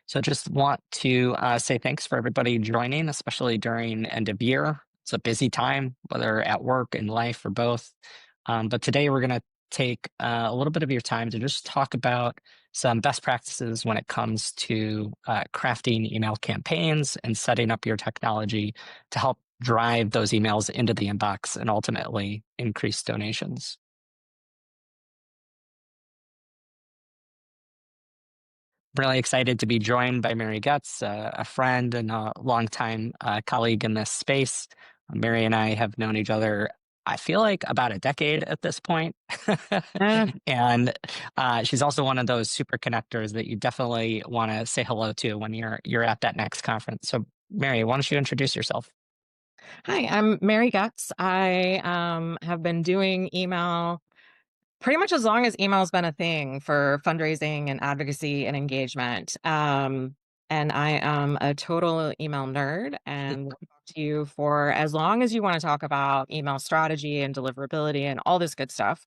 So just want to say thanks for everybody joining, especially during end of year. It's a busy time, whether at work, in life, or both. But today we're going to take a little bit of your time to just talk about some best practices when it comes to crafting email campaigns and setting up your technology to help drive those emails into the inbox and ultimately increase donations. Really excited to be joined by Mary Getz, a friend and a longtime colleague in this space. Mary and I have known each other, I feel like, about a decade at this point. Uh, And she's also one of those super connectors that you definitely want to say hello to when you're at that next conference. So, Mary, why don't you introduce yourself? Hi, I'm Mary Getz. I have been doing email pretty much as long as email's been a thing for fundraising and advocacy and engagement. And I am a total email nerd and will talk to you for as long as you want to talk about email strategy and deliverability and all this good stuff.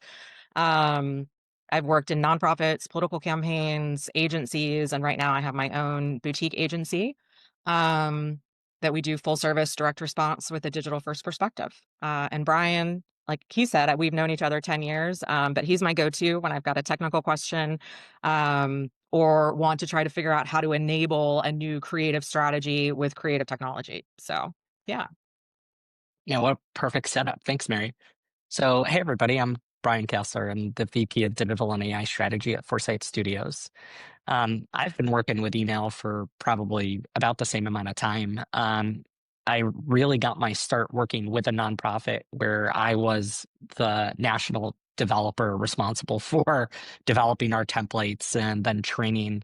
Um, I've worked in nonprofits, political campaigns, agencies, and right now I have my own boutique agency. Um, that we do full service direct response with a digital first perspective. And Brian, like he said, we've known each other 10 years, but he's my go-to when I've got a technical question or want to try to figure out how to enable a new creative strategy with creative technology. So, yeah. Yeah, what a perfect setup. Thanks, Mary. So, hey, everybody, I'm Brian Kessler. I'm the VP of Digital and AI Strategy at Foresight Studios. I've been working with email for probably about the same amount of time. I really got my start working with a nonprofit where I was the national developer responsible for developing our templates and then training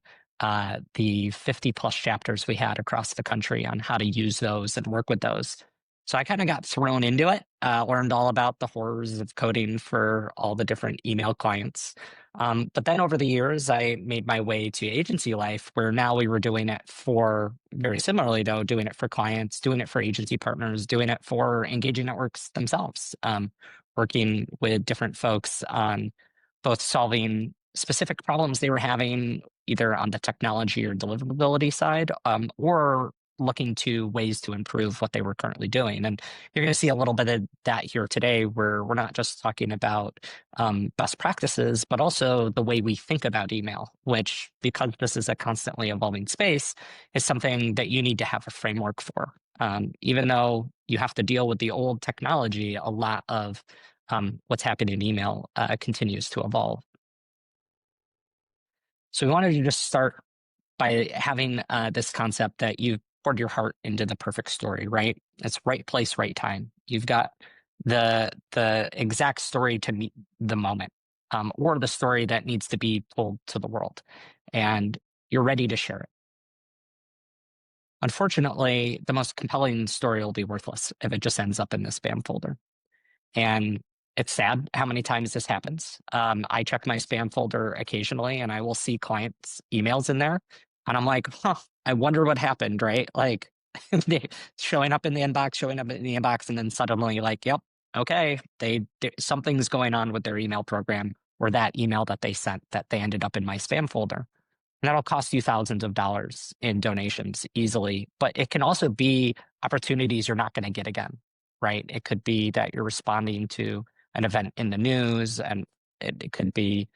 the 50 plus chapters we had across the country on how to use those and work with those. So I kind of got thrown into it, learned all about the horrors of coding for all the different email clients. But then over the years, I made my way to agency life, where now we were doing it for, very similarly though, doing it for clients, doing it for agency partners, doing it for engaging networks themselves, working with different folks on both solving specific problems they were having, either on the technology or deliverability side, or looking to ways to improve what they were currently doing. And you're going to see a little bit of that here today, where we're not just talking about best practices, but also the way we think about email, which, because this is a constantly evolving space, is something that you need to have a framework for. Even though you have to deal with the old technology, a lot of what's happening in email continues to evolve. So we wanted to just start by having this concept that you've poured your heart into the perfect story, right? It's right place, right time. You've got the exact story to meet the moment, or the story that needs to be told to the world, and you're ready to share it. Unfortunately, the most compelling story will be worthless if it just ends up in the spam folder. And it's sad how many times this happens. I check my spam folder occasionally and I will see clients' emails in there. And I'm like, huh, I wonder what happened, right? Like they showing up in the inbox, showing up in the inbox, and then suddenly like, yep, okay, something's going on with their email program or that email that they sent that they ended up in my spam folder. And that'll cost you thousands of dollars in donations easily, but it can also be opportunities you're not going to get again, right? It could be that you're responding to an event in the news, and it could be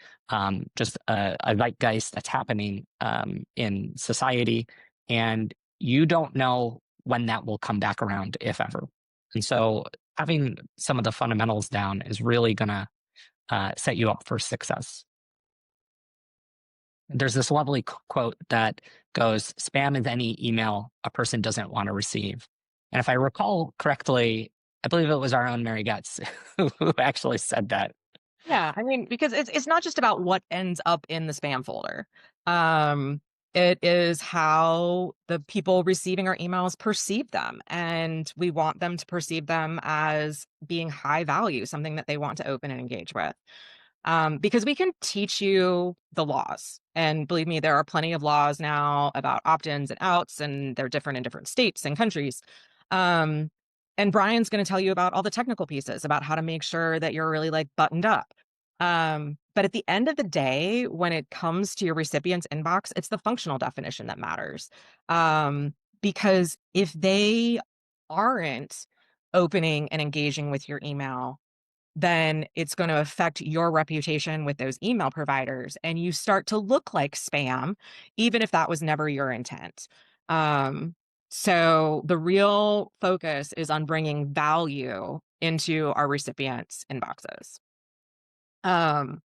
just a zeitgeist that's happening in society, and you don't know when that will come back around, if ever. And so having some of the fundamentals down is really going to set you up for success. There's this lovely quote that goes, "Spam is any email a person doesn't want to receive." And if I recall correctly, I believe it was our own Mary Getz who actually said that. Yeah, I mean, because it's not just about what ends up in the spam folder. Um, it is how the people receiving our emails perceive them, and we want them to perceive them as being high value, something that they want to open and engage with. Because we can teach you the laws, and believe me, there are plenty of laws now about opt-ins and outs, and they're different in different states and countries. Um, and Brian's going to tell you about all the technical pieces about how to make sure that you're really like buttoned up. But at the end of the day, when it comes to your recipient's inbox, it's the functional definition that matters. Because if they aren't opening and engaging with your email, then it's going to affect your reputation with those email providers, and you start to look like spam, even if that was never your intent. Um, so the real focus is on bringing value into our recipients' inboxes. Um,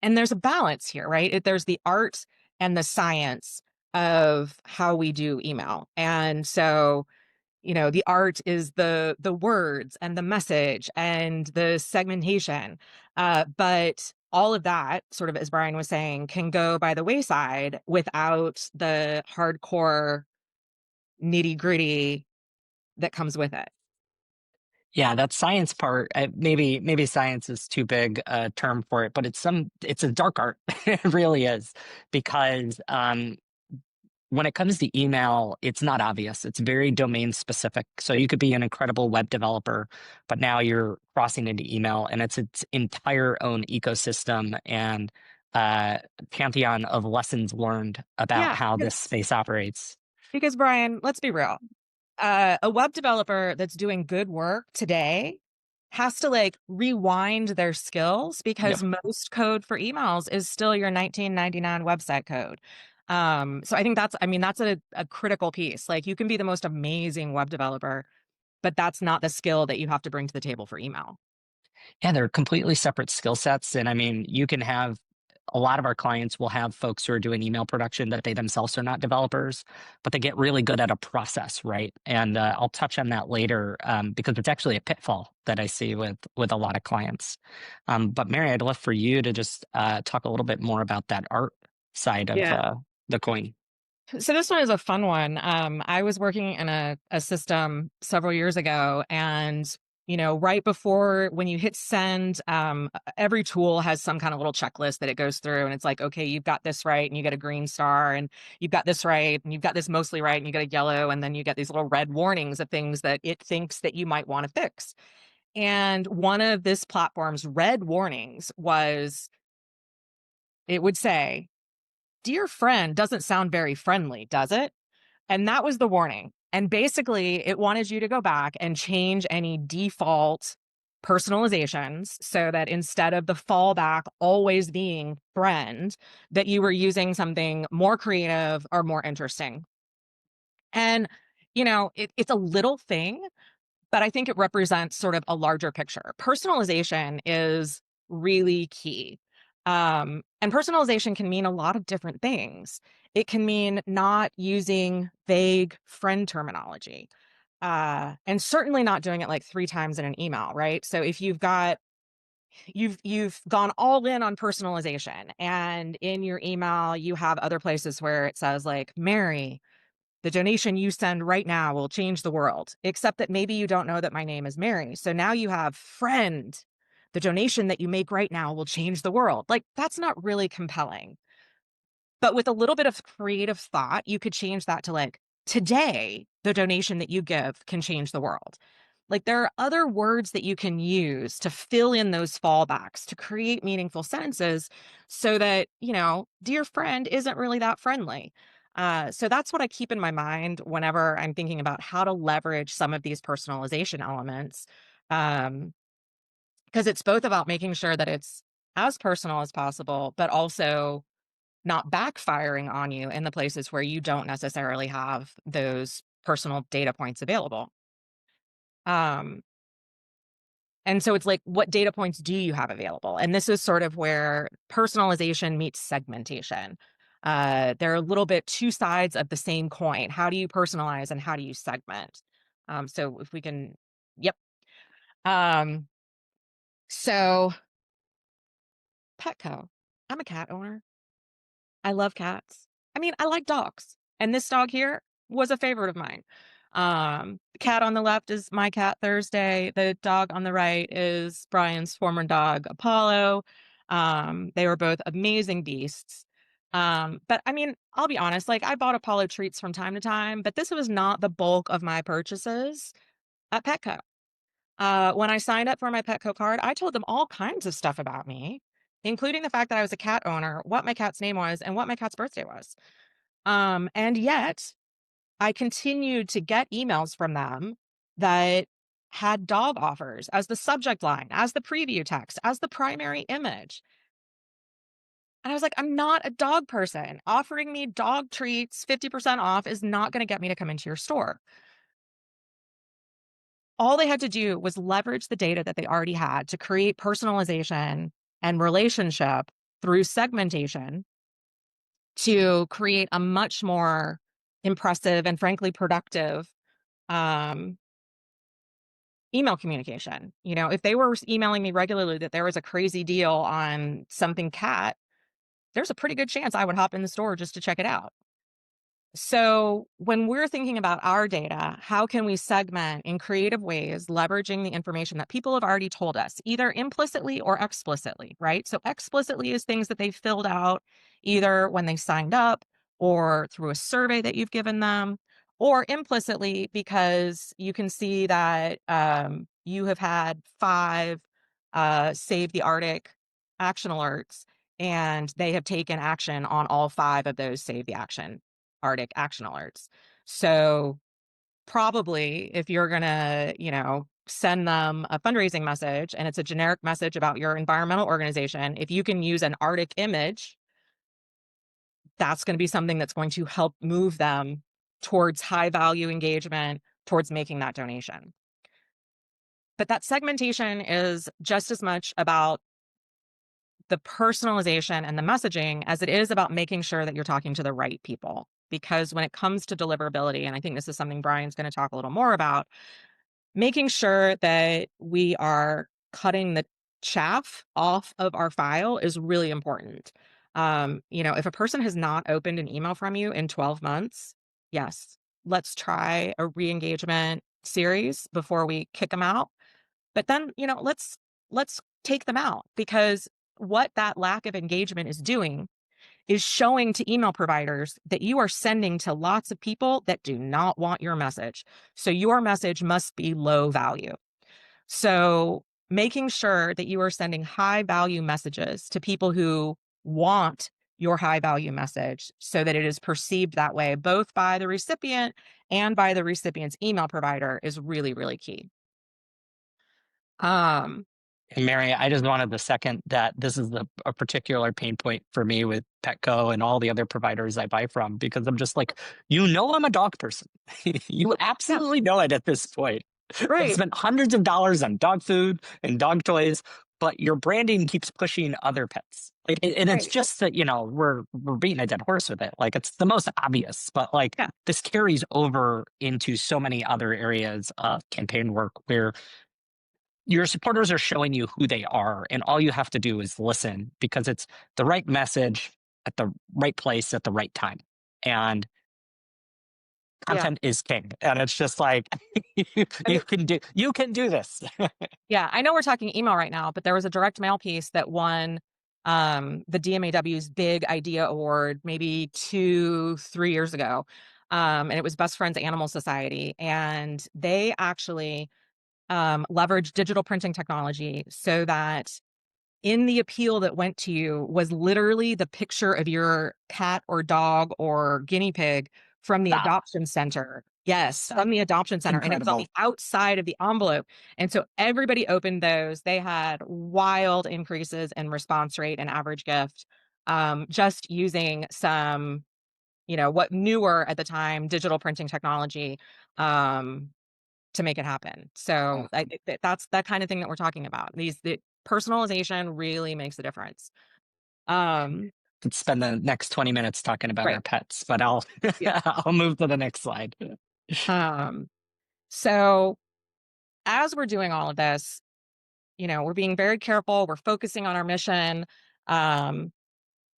and there's a balance here, right? There's the art and the science of how we do email. And so, the art is the words and the message and the segmentation. But all of that, sort of as Brian was saying, can go by the wayside without the hardcore nitty-gritty that comes with it. Yeah, that science part, maybe science is too big a term for it, but it's a dark art. It really is, because when it comes to email, it's not obvious. It's very domain specific. So you could be an incredible web developer, but now you're crossing into email, and it's its entire own ecosystem and uh, pantheon of lessons learned about Yeah, how this space operates. because Brian, let's be real. A web developer that's doing good work today has to like rewind their skills Yep. because most code for emails is still your 1999 website code. So I think that's a critical piece. Like you can be the most amazing web developer, but that's not the skill that you have to bring to the table for email. Yeah, they're completely separate skill sets. And I mean, you can have a lot of our clients will have folks who are doing email production that they themselves are not developers, but they get really good at a process, right? And I'll touch on that later, because it's actually a pitfall that I see with a lot of clients. But Mary, I'd love for you to just talk a little bit more about that art side of Yeah. the coin. So this one is a fun one. I was working in a system several years ago, and right before when you hit send, every tool has some kind of little checklist that it goes through, and it's like, okay, you've got this right, and you get a green star, and you've got this right, and you've got this mostly right, and you get a yellow, and then you get these little red warnings of things that it thinks that you might want to fix. And one of this platform's red warnings was, it would say, "Dear friend doesn't sound very friendly, does it?" And that was the warning. And basically, it wanted you to go back and change any default personalizations so that instead of the fallback always being friend, that you were using something more creative or more interesting. And, it's a little thing, but I think it represents sort of a larger picture. Personalization is really key. And personalization can mean a lot of different things. It can mean not using vague friend terminology, and certainly not doing it like 3 times in an email, right? So if you've gone all in on personalization, and in your email you have other places where it says like, Mary, the donation you send right now will change the world, except that maybe you don't know that my name is Mary. So now you have friend. The donation that you make right now will change the world. Like, that's not really compelling. But with a little bit of creative thought, you could change that to like, today, the donation that you give can change the world. Like, there are other words that you can use to fill in those fallbacks to create meaningful sentences so that, dear friend isn't really that friendly. So that's what I keep in my mind whenever I'm thinking about how to leverage some of these personalization elements. Um, because it's both about making sure that it's as personal as possible, but also not backfiring on you in the places where you don't necessarily have those personal data points available. Um, and so it's like, what data points do you have available? And this is sort of where personalization meets segmentation. They're a little bit two sides of the same coin. How do you personalize and how do you segment? So if we can, yep. Um, so Petco. I'm a cat owner. I love cats. I mean, I like dogs. And this dog here was a favorite of mine. The cat on the left is my cat Thursday. The dog on the right is Brian's former dog Apollo. They were both amazing beasts. But I mean, I'll be honest, like I bought Apollo treats from time to time, but this was not the bulk of my purchases at Petco. When I signed up for my Petco card, I told them all kinds of stuff about me, including the fact that I was a cat owner, what my cat's name was, and what my cat's birthday was. And yet I continued to get emails from them that had dog offers as the subject line, as the preview text, as the primary image. And I was like, I'm not a dog person. Offering me dog treats 50% off is not going to get me to come into your store. All they had to do was leverage the data that they already had to create personalization and relationship through segmentation to create a much more impressive and frankly productive um, email communication. You know, if they were emailing me regularly that there was a crazy deal on something cat, there's a pretty good chance I would hop in the store just to check it out. So, when we're thinking about our data, how can we segment in creative ways, leveraging the information that people have already told us, either implicitly or explicitly, right? So, explicitly is things that they filled out either when they signed up or through a survey that you've given them, or implicitly because you can see that you have had 5 Save the Arctic action alerts and they have taken action on all 5 of those Save the Arctic action alerts. So probably if you're going to, send them a fundraising message and it's a generic message about your environmental organization, if you can use an Arctic image, that's going to be something that's going to help move them towards high value engagement, towards making that donation. But that segmentation is just as much about the personalization and the messaging as it is about making sure that you're talking to the right people. Because when it comes to deliverability, and I think this is something Brian's going to talk a little more about, making sure that we are cutting the chaff off of our file is really important. If a person has not opened an email from you in 12 months, yes, let's try a re-engagement series before we kick them out. But then, let's take them out, because what that lack of engagement is doing is showing to email providers that you are sending to lots of people that do not want your message. So your message must be low value. So making sure that you are sending high value messages to people who want your high value message so that it is perceived that way, both by the recipient and by the recipient's email provider, is really, really key. Um, And Mary, I just wanted to second that this is a particular pain point for me with Petco and all the other providers I buy from, because I'm just like, I'm a dog person. You yeah, absolutely know it at this point. I've right, spent hundreds of dollars on dog food and dog toys, but your branding keeps pushing other pets. And it's right. just that, we're beating a dead horse with it. Like, it's the most obvious, but like Yeah, this carries over into so many other areas of campaign work where your supporters are showing you who they are, and all you have to do is listen, because it's the right message at the right place at the right time. And yeah. content is king. And it's just like I mean, you can do this. yeah, I know we're talking email right now, but there was a direct mail piece that won the DMAW's Big Idea Award maybe 2, 3 years ago. And it was Best Friends Animal Society. And they actually leveraged digital printing technology so that in the appeal that went to you was literally the picture of your cat or dog or guinea pig from the Stop. adoption center. Yes, Stop. from the adoption center. And it was on Incredible. the outside of the envelope. And so everybody opened those. They had wild increases in response rate and average gift, just using some, what newer at the time digital printing technology to make it happen. So that's that kind of thing that we're talking about. The personalization really makes a difference. Um, Could spend the next 20 minutes talking about our right. pets, but I'll Yeah. I'll move to the next slide. Um, so as we're doing all of this, we're being very careful. We're focusing on our mission. Um,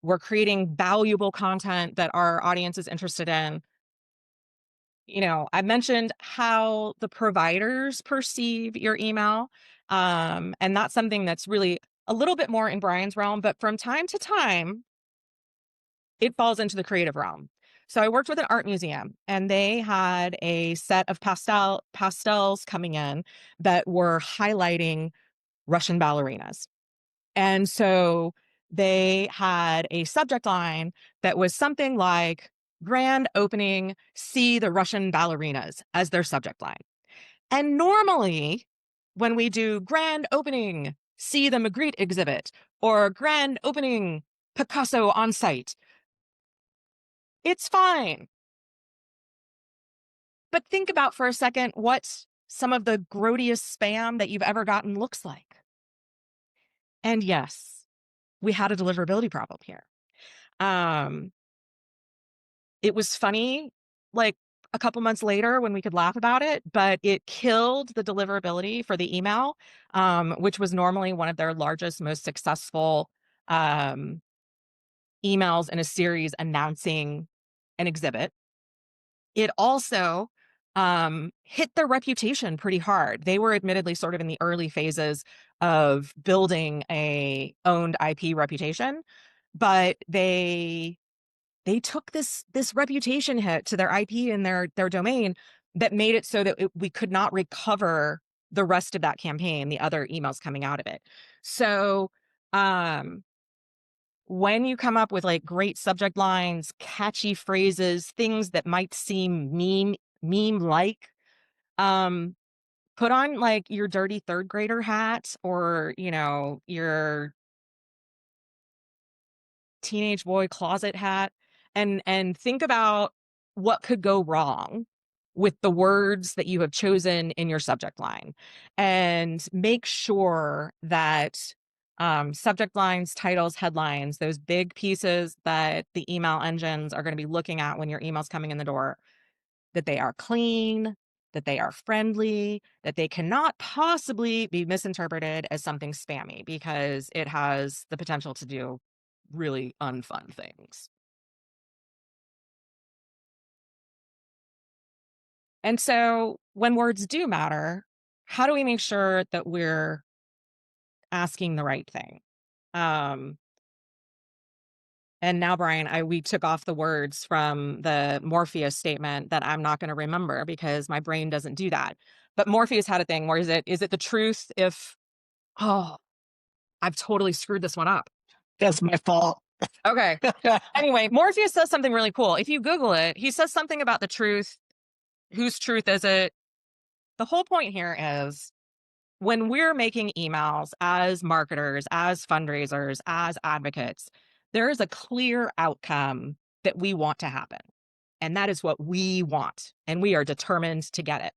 we're creating valuable content that our audience is interested in. I mentioned how the providers perceive your email. And that's something that's really a little bit more in Brian's realm, but from time to time, it falls into the creative realm. So I worked with an art museum, and they had a set of pastels coming in that were highlighting Russian ballerinas. And so they had a subject line that was something like grand opening, see the Russian ballerinas as their subject line. And normally, when we do grand opening, see the Magritte exhibit, or grand opening, Picasso on site, it's fine. But think about for a second what some of the grodiest spam that you've ever gotten looks like. And yes, we had a deliverability problem here. Um, it was funny, like a couple months later when we could laugh about it, but it killed the deliverability for the email, which was normally one of their largest, most successful um, emails in a series announcing an exhibit. It also hit their reputation pretty hard. They were admittedly sort of in the early phases of building a owned IP reputation, but they took this reputation hit to their IP and their domain that made it so that we could not recover the rest of that campaign, the other emails coming out of it. So um, when you come up with like great subject lines, catchy phrases, things that might seem meme like, um, put on like your dirty third grader hat, or your teenage boy closet hat, and think about what could go wrong with the words that you have chosen in your subject line, and make sure that subject lines, titles, headlines, those big pieces that the email engines are going to be looking at when your email's coming in the door, that they are clean, that they are friendly, that they cannot possibly be misinterpreted as something spammy, because it has the potential to do really unfun things. And so when words do matter, how do we make sure that we're asking the right thing? Um, and now, Brian, we took off the words from the Morpheus statement that I'm not going to remember because my brain doesn't do that. But Morpheus had a thing where is it the truth if, oh, I've totally screwed this one up. That's my fault. Okay. Anyway, Morpheus says something really cool. If you Google it, he says something about the truth. Whose truth is it? The whole point here is when we're making emails as marketers, as fundraisers, as advocates, there is a clear outcome that we want to happen. And that is what we want. And we are determined to get it.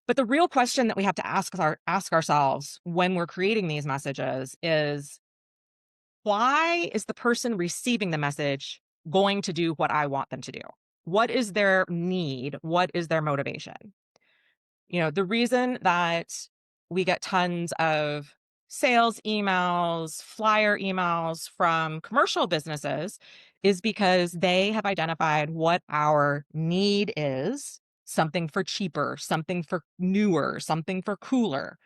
But the real question that we have to ask ourselves when we're creating these messages is, why is the person receiving the message going to do what I want them to do? What is their need? What is their motivation? The reason that we get tons of sales emails, flyer emails from commercial businesses is because they have identified what our need is: something for cheaper, something for newer, something for cooler.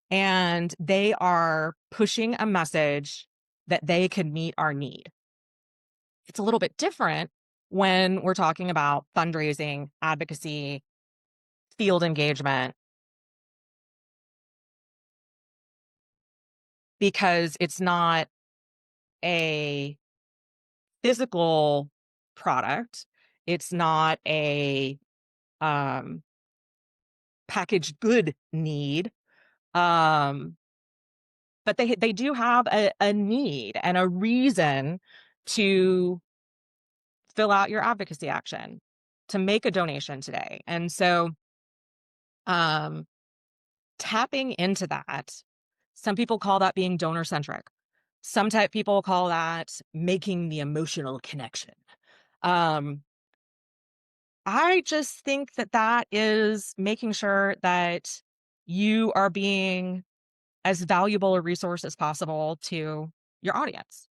And they are pushing a message that they can meet our need. It's a little bit different when we're talking about fundraising, advocacy, field engagement, because it's not a physical product. It's not a um, packaged good need. Um, but they do have a need and a reason to fill out your advocacy action, to make a donation today. And so um, tapping into that, some people call that being donor centric. Some type people call that making the emotional connection. Um, I just think that that is making sure that you are being as valuable a resource as possible to your audience.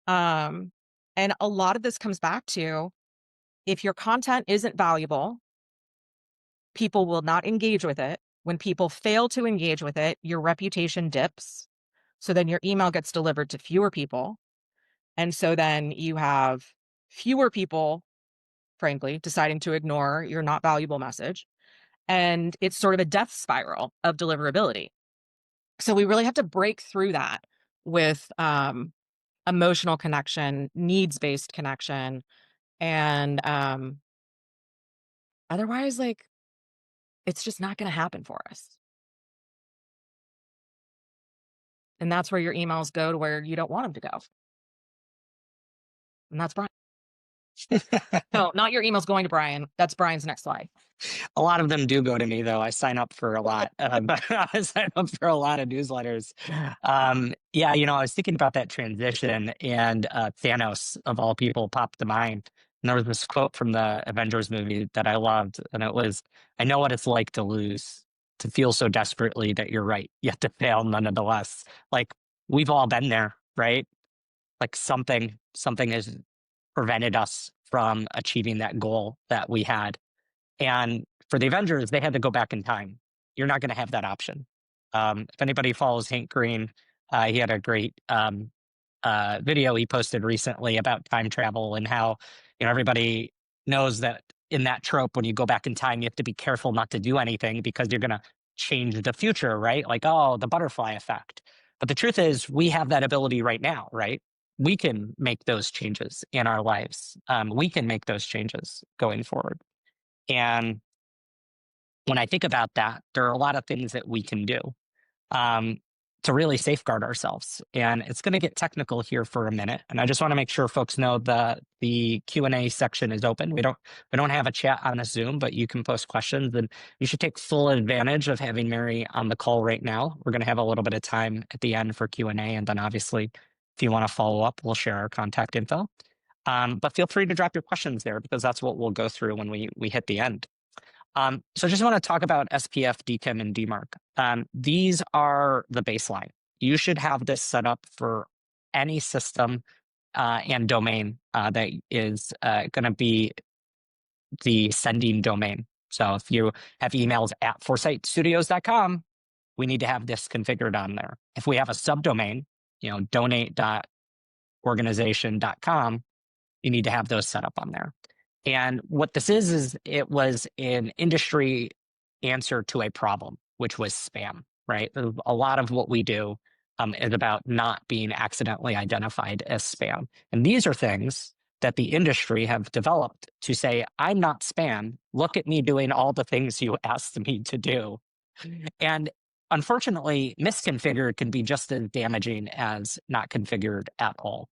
Um, and a lot of this comes back to, if your content isn't valuable, people will not engage with it. When people fail to engage with it, your reputation dips. So then your email gets delivered to fewer people. And so then you have fewer people, frankly, deciding to ignore your not valuable message. And it's sort of a death spiral of deliverability. So we really have to break through that with emotional connection, needs-based connection, and otherwise, like, it's just not going to happen for us. And that's where your emails go to where you don't want them to go. And that's Brian. No, not your emails going to Brian. That's Brian's next slide. A lot of them do go to me, though. I sign up for a lot. But I sign up for a lot of newsletters. Yeah, I was thinking about that transition, and Thanos, of all people, popped to mind. And there was this quote from the Avengers movie that I loved, and it was, "I know what it's like to lose, to feel so desperately that you're right, yet to fail nonetheless." Like, we've all been there, right? Like something has prevented us from achieving that goal that we had. And for the Avengers, they had to go back in time. You're not going to have that option. If anybody follows Hank Green, he had a great video he posted recently about time travel and how everybody knows that in that trope, when you go back in time, you have to be careful not to do anything because you're going to change the future, right? Like, oh, the butterfly effect. But the truth is, we have that ability right now, right? We can make those changes in our lives. We can make those changes going forward. And when I think about that, there are a lot of things that we can do um, to really safeguard ourselves. And it's going to get technical here for a minute. And I just want to make sure folks know that the Q&A section is open. We don't have a chat on a Zoom, but you can post questions, and you should take full advantage of having Mary on the call right now. We're going to have a little bit of time at the end for Q&A. And then obviously, if you want to follow up, we'll share our contact info. But feel free to drop your questions there, because that's what we'll go through when we hit the end. So I just want to talk about SPF, DKIM, and DMARC. These are the baseline. You should have this set up for any system and domain that is going to be the sending domain. So if you have emails at foresightstudios.com, we need to have this configured on there. If we have a subdomain, donate.organization.com, you need to have those set up on there. And what this is it was an industry answer to a problem, which was spam, right? A lot of what we do is about not being accidentally identified as spam. And these are things that the industry have developed to say, I'm not spam. Look at me doing all the things you asked me to do. And unfortunately, misconfigured can be just as damaging as not configured at all.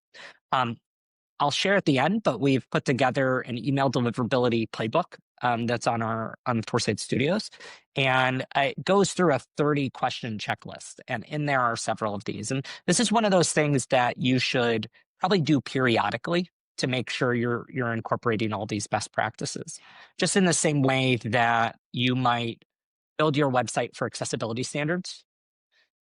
I'll share at the end, but we've put together an email deliverability playbook that's on Foresight Studios, and it goes through a 30-question checklist, and in there are several of these. And this is one of those things that you should probably do periodically to make sure you're incorporating all these best practices. Just in the same way that you might build your website for accessibility standards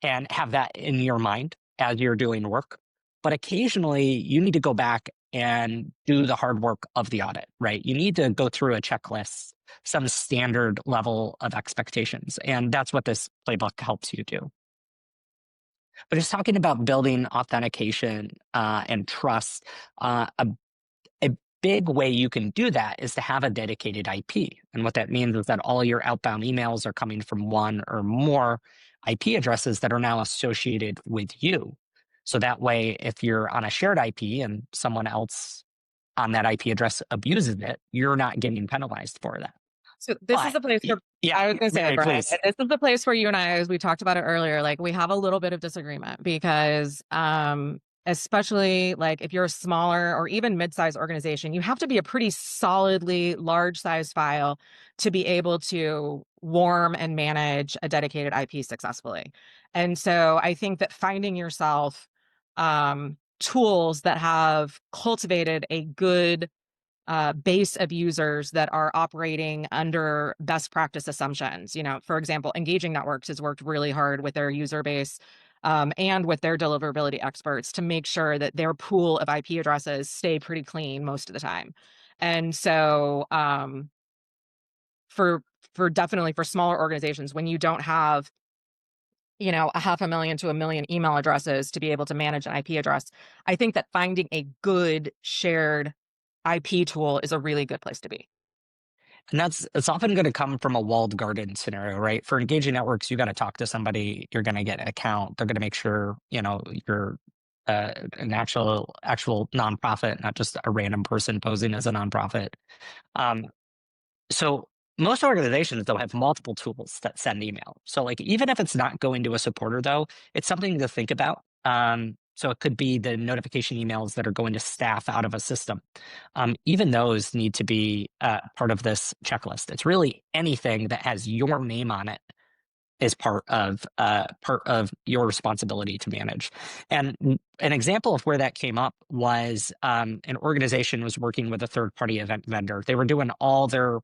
and have that in your mind as you're doing work. But occasionally you need to go back and do the hard work of the audit, right? You need to go through a checklist, some standard level of expectations. And that's what this playbook helps you do. But just talking about building authentication and trust, a big way you can do that is to have a dedicated IP. And what that means is that all your outbound emails are coming from one or more IP addresses that are now associated with you. So that way, if you're on a shared IP and someone else on that IP address abuses it, you're not getting penalized for that. So this is the place where I was going to say, Mary, Brian, please. this is the place where you and I, as we talked about it earlier, like we have a little bit of disagreement because especially like if you're a smaller or even mid-sized organization, you have to be a pretty solidly large-sized file to be able to warm and manage a dedicated IP successfully. And so I think that finding yourself tools that have cultivated a good base of users that are operating under best practice assumptions. For example, Engaging Networks has worked really hard with their user base and with their deliverability experts to make sure that their pool of IP addresses stay pretty clean most of the time. And so for definitely for smaller organizations, when you don't have 500,000 to 1 million email addresses to be able to manage an IP address, I think that finding a good shared IP tool is a really good place to be. And it's often going to come from a walled garden scenario, right? For engaging networks, you got to talk to somebody. You're going to get an account. They're going to make sure you're an actual nonprofit, not just a random person posing as a nonprofit. Um, so most organizations though have multiple tools that send email. So like even if it's not going to a supporter though, it's something to think about. So it could be the notification emails that are going to staff out of a system. Even those need to be part of this checklist. It's really anything that has your name on it is part of your responsibility to manage. And an example of where that came up was an organization was working with a third-party event vendor. They were doing all their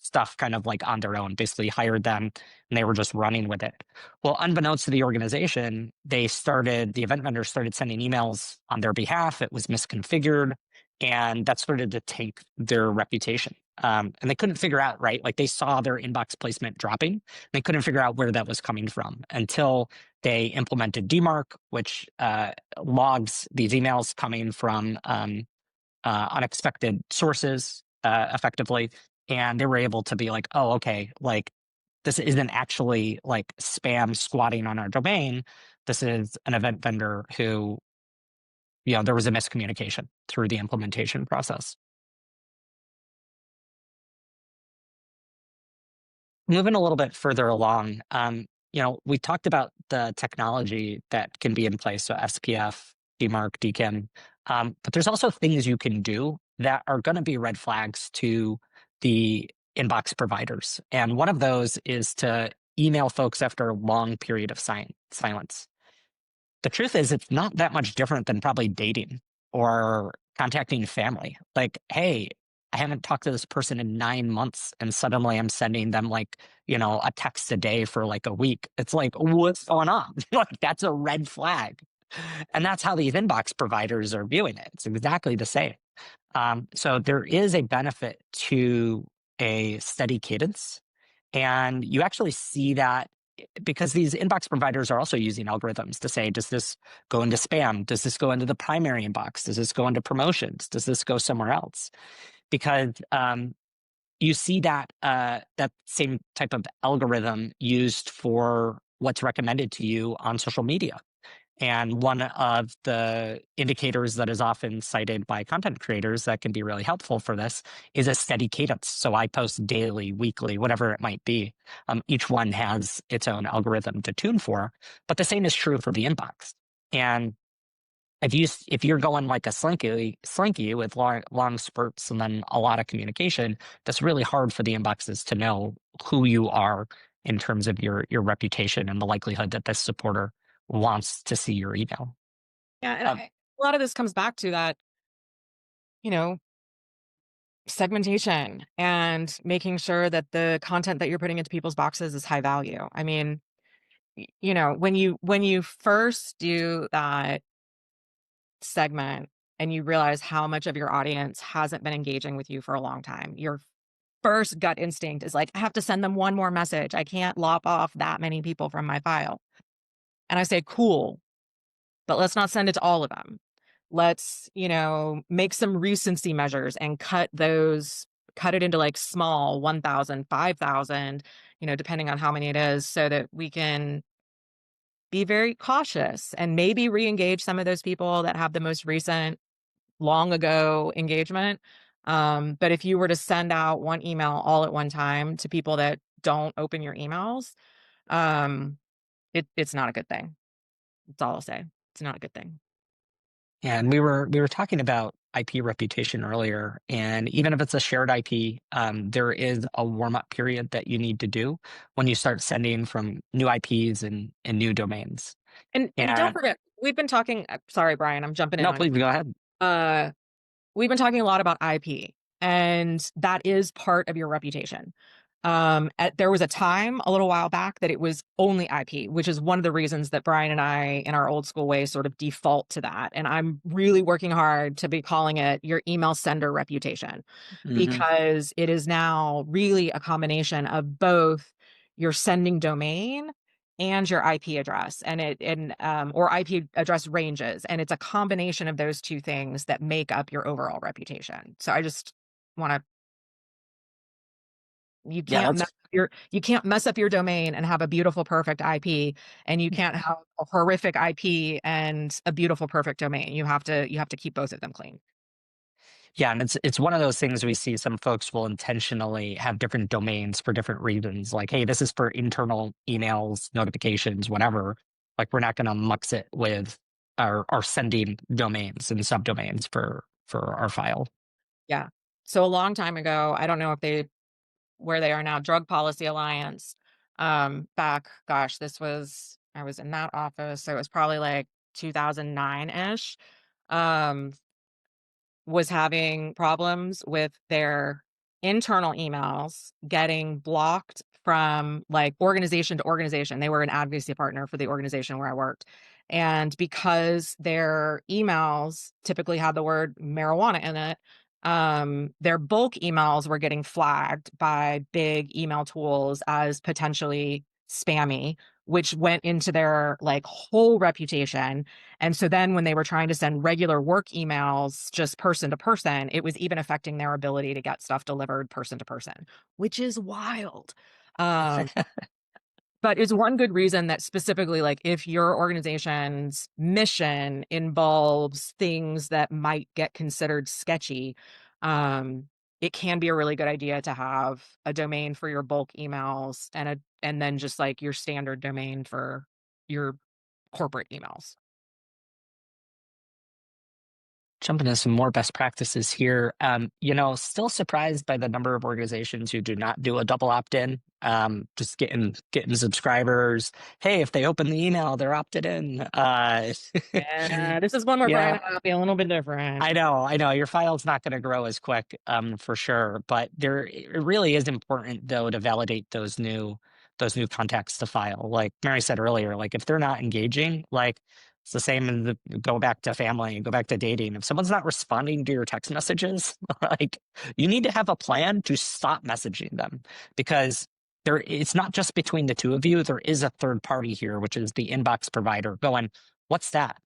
stuff kind of like on their own, basically hired them and they were just running with it. Well, unbeknownst to the organization, the event vendor started sending emails on their behalf. It was misconfigured and that started to tank their reputation. And they couldn't figure out, right? Like they saw their inbox placement dropping. They couldn't figure out where that was coming from until they implemented DMARC, which logs these emails coming from unexpected sources effectively. And they were able to be like, oh, okay, like this isn't actually like spam squatting on our domain. This is an event vendor who, there was a miscommunication through the implementation process. Moving a little bit further along, we talked about the technology that can be in place, so SPF, DMARC, DKIM, but there's also things you can do that are going to be red flags to the inbox providers. And one of those is to email folks after a long period of silence. The truth is, it's not that much different than probably dating or contacting family. Like, hey, I haven't talked to this person in 9 months, and suddenly I'm sending them like, a text a day for like a week. It's like, what's going on? Like, that's a red flag. And that's how these inbox providers are viewing it. It's exactly the same. So there is a benefit to a steady cadence. And you actually see that because these inbox providers are also using algorithms to say, does this go into spam? Does this go into the primary inbox? Does this go into promotions? Does this go somewhere else? Because you see that that same type of algorithm used for what's recommended to you on social media. And one of the indicators that is often cited by content creators that can be really helpful for this is a steady cadence. So I post daily, weekly, whatever it might be. Each one has its own algorithm to tune for, but the same is true for the inbox. And if you're going like a slinky with long spurts and then a lot of communication, that's really hard for the inboxes to know who you are in terms of your reputation and the likelihood that this supporter wants to see your email. Yeah, and a lot of this comes back to that, segmentation and making sure that the content that you're putting into people's boxes is high value. I mean, when you first do that segment and you realize how much of your audience hasn't been engaging with you for a long time, your first gut instinct is like, I have to send them one more message. I can't lop off that many people from my file. And I say, cool, but let's not send it to all of them. Let's, make some recency measures and cut it into like small 1,000, 5,000, depending on how many it is, so that we can be very cautious and maybe re-engage some of those people that have the most recent long ago engagement. But if you were to send out one email all at one time to people that don't open your emails, it's not a good thing. That's all I'll say. It's not a good thing. And we were talking about IP reputation earlier, and even if it's a shared IP, there is a warm-up period that you need to do when you start sending from new IPs and new domains. And don't forget, we've been talking. Sorry, Brian, I'm jumping in. No, please go ahead. We've been talking a lot about IP, and that is part of your reputation. There was a time a little while back that it was only IP, which is one of the reasons that Brian and I, in our old school way, sort of default to that. And I'm really working hard to be calling it your email sender reputation, because it is now really a combination of both your sending domain and your IP address, and or IP address ranges, and it's a combination of those two things that make up your overall reputation. So I just want to you Yeah, can't mess up you can't mess up your domain and have a beautiful perfect IP, and you can't have a horrific IP and a beautiful perfect domain. You have to keep both of them clean. yeah, and it's one of those things we see some folks will intentionally have different domains for different reasons. Like, hey, this is for internal emails, notifications, whatever. Like, we're not going to mux it with our sending domains and subdomains for our file. Yeah. So a long time ago, I don't know if they where they are now, Drug Policy Alliance, back, gosh, I was in that office, so it was probably like 2009-ish. Um, was having problems with their internal emails getting blocked from like organization to organization. They were an advocacy partner for the organization where I worked. And because their emails typically had the word marijuana in it, their bulk emails were getting flagged by big email tools as potentially spammy, which went into their like whole reputation. And so then when they were trying to send regular work emails, just person to person, it was even affecting their ability to get stuff delivered person to person, which is wild. Um, but it's one good reason that specifically, like, if your organization's mission involves things that might get considered sketchy, um, it can be a really good idea to have a domain for your bulk emails and then just like your standard domain for your corporate emails. Jump into some more best practices here. Still surprised by the number of organizations who do not do a double opt-in. Just getting subscribers. Hey, if they open the email, they're opted in. Yeah, this is one where Brian Yeah, and I will be a little bit different. I know. Your file's not going to grow as quick, for sure. But it really is important though to validate those new contacts to file. Like Mary said earlier, like if they're not engaging, like it's the same in go back to family, go back to dating. If someone's not responding to your text messages, like you need to have a plan to stop messaging them because it's not just between the two of you. There is a third party here, which is the inbox provider going, what's that?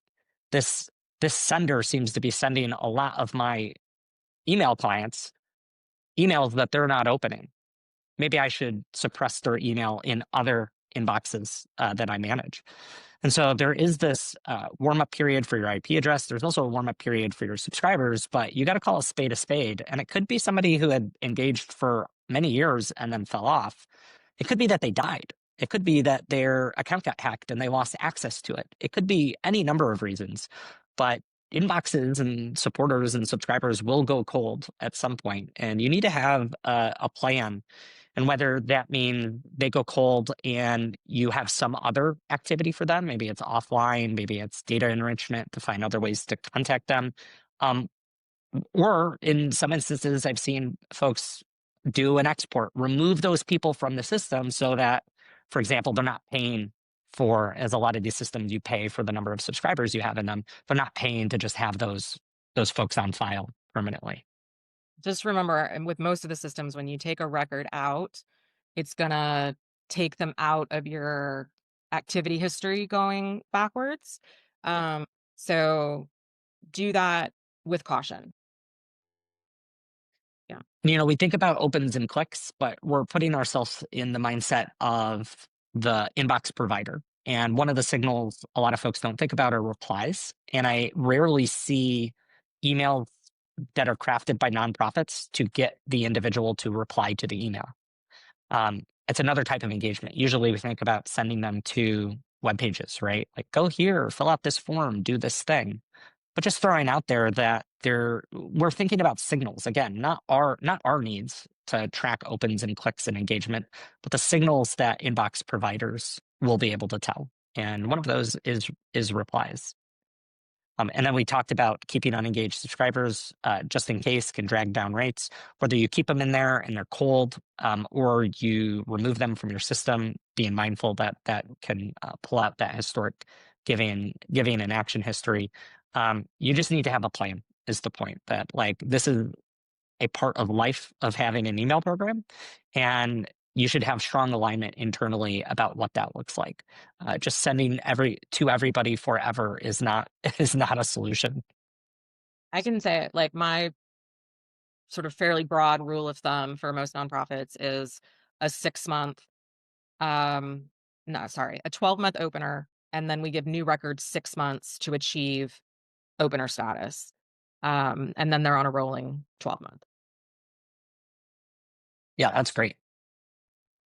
This this sender seems to be sending a lot of my email clients emails that they're not opening. Maybe I should suppress their email in other inboxes that I manage. And so there is this warm up period for your IP address. There's also a warm up period for your subscribers, but you got to call a spade a spade. And it could be somebody who had engaged for many years and then fell off. It could be that they died. It could be that their account got hacked and they lost access to it. It could be any number of reasons. But inboxes and supporters and subscribers will go cold at some point, and you need to have a plan. And whether that means they go cold and you have some other activity for them, maybe it's offline, maybe it's data enrichment to find other ways to contact them. Um, or in some instances, I've seen folks do an export, remove those people from the system so that, for example, they're not paying for, as a lot of these systems, you pay for the number of subscribers you have in them. They're not paying to just have those folks on file permanently. Just remember, and with most of the systems, when you take a record out, it's gonna take them out of your activity history going backwards. Um, so do that with caution. Yeah. We think about opens and clicks, but we're putting ourselves in the mindset of the inbox provider. And one of the signals a lot of folks don't think about are replies. And I rarely see emails that are crafted by nonprofits to get the individual to reply to the email. It's another type of engagement. Usually we think about sending them to web pages, right? Like go here, fill out this form, do this thing. But just throwing out there that we're thinking about signals again, not our needs to track opens and clicks and engagement, but the signals that inbox providers will be able to tell. And one of those is replies. And then we talked about keeping unengaged subscribers, just in case, can drag down rates. Whether you keep them in there and they're cold, or you remove them from your system, being mindful that that can pull out that historic giving and action history. You just need to have a plan. Is the point that like this is a part of life of having an email program, and you should have strong alignment internally about what that looks like. Just sending to everybody forever is not is not a solution. I can say it, like my sort of fairly broad rule of thumb for most nonprofits is a 6-month, no, sorry, a 12-month opener, and then we give new records 6 months to achieve opener status. And then they're on a rolling 12-month. Yeah, that's great.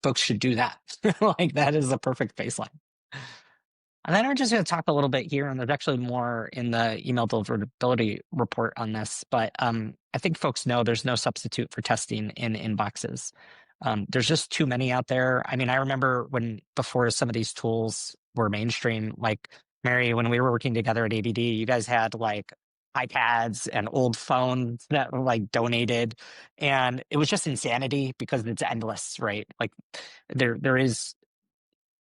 Folks should do that. Like that is the perfect baseline. And then I'm just going to talk a little bit here, and there's actually more in the email deliverability report on this, but I think folks know there's no substitute for testing in inboxes. There's just too many out there. I mean, I remember before some of these tools were mainstream, like Mary, when we were working together at ADD, you guys had like iPads and old phones that were like donated, and it was just insanity because it's endless, right? Like there is